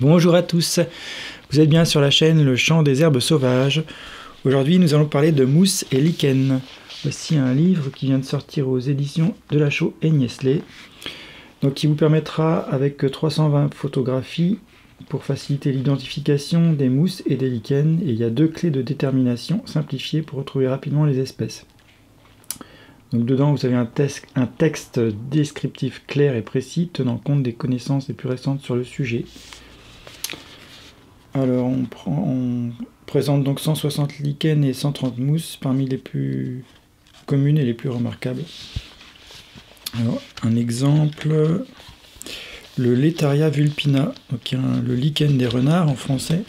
Bonjour à tous, vous êtes bien sur la chaîne Le Chant des Herbes Sauvages. Aujourd'hui nous allons parler de mousse et lichen. Voici un livre qui vient de sortir aux éditions Delachaux et Niestlé, donc qui vous permettra avec 320 photographies pour faciliter l'identification des mousses et des lichens, et il y a 2 clés de détermination simplifiées pour retrouver rapidement les espèces. Donc dedans vous avez un texte descriptif clair et précis tenant compte des connaissances les plus récentes sur le sujet. Alors on présente donc 160 lichens et 130 mousses parmi les plus communes et les plus remarquables. Alors un exemple, le Laetaria vulpina, donc le lichen des renards en français.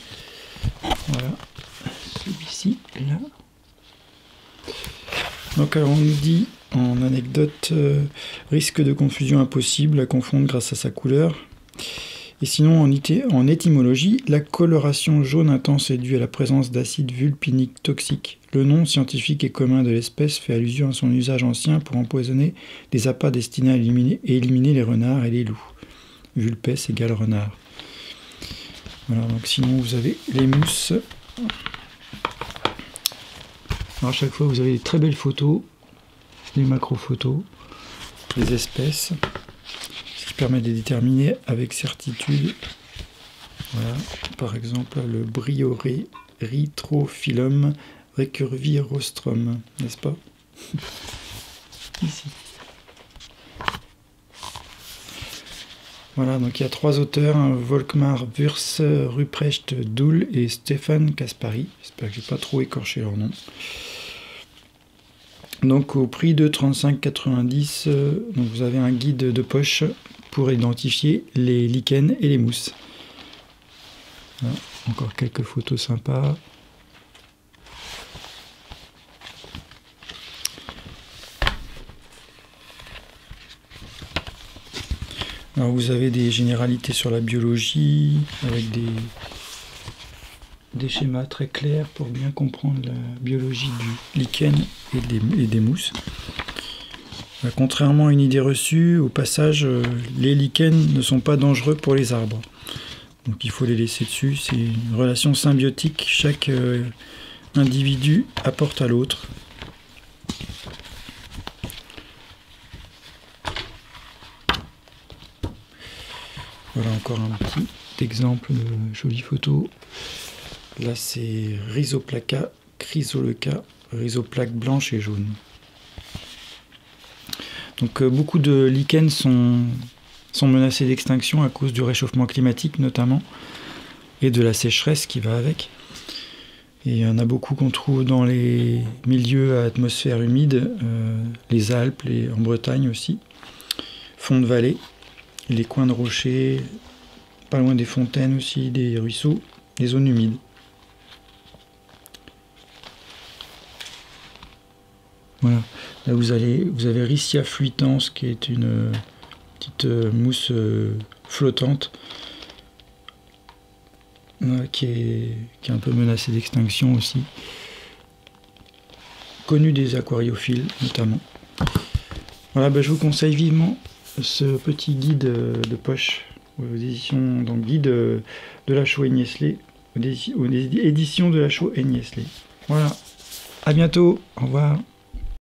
Voilà, celui-ci là. Donc alors on nous dit en anecdote, risque de confusion impossible à confondre grâce à sa couleur. Et sinon en étymologie, la coloration jaune intense est due à la présence d'acide vulpinique toxique. Le nom scientifique et commun de l'espèce fait allusion à son usage ancien pour empoisonner des appâts destinés à éliminer les renards et les loups. Vulpes égale renard. Voilà, donc sinon vous avez les mousses. Alors à chaque fois vous avez des très belles photos, des macro-photos, des espèces, ce qui permet de les déterminer avec certitude. Voilà, par exemple le Briorhynchophyllum recurvirostrum, n'est-ce pas? Ici. Voilà, donc il y a 3 auteurs, Volkmar Wurz, Ruprecht Doul et Stefan Kaspari. J'espère que je n'ai pas trop écorché leur nom. Donc au prix de 35,90 €, vous avez un guide de poche pour identifier les lichens et les mousses. Voilà, encore quelques photos sympas. Alors vous avez des généralités sur la biologie, avec des schémas très clairs pour bien comprendre la biologie du lichen et des mousses. Contrairement à une idée reçue, au passage, les lichens ne sont pas dangereux pour les arbres. Donc il faut les laisser dessus, c'est une relation symbiotique, chaque individu apporte à l'autre. Voilà encore un petit exemple de jolie photo. Là c'est Rhizoplaca chrysoloca, rhizoplaque blanche et jaune. Donc beaucoup de lichens sont menacés d'extinction à cause du réchauffement climatique notamment, et de la sécheresse qui va avec. Et il y en a beaucoup qu'on trouve dans les milieux à atmosphère humide, les Alpes, en Bretagne aussi, fonds de vallée, les coins de rochers, pas loin des fontaines aussi, des ruisseaux, des zones humides. Voilà, là vous avez Riccia fluitans qui est une petite mousse flottante qui est un peu menacée d'extinction aussi, connue des aquariophiles notamment. Voilà, je vous conseille vivement ce petit guide de poche aux éditions, donc guide Delachaux et Niestlé, aux éditions Delachaux et Niestlé. Voilà, à bientôt, au revoir.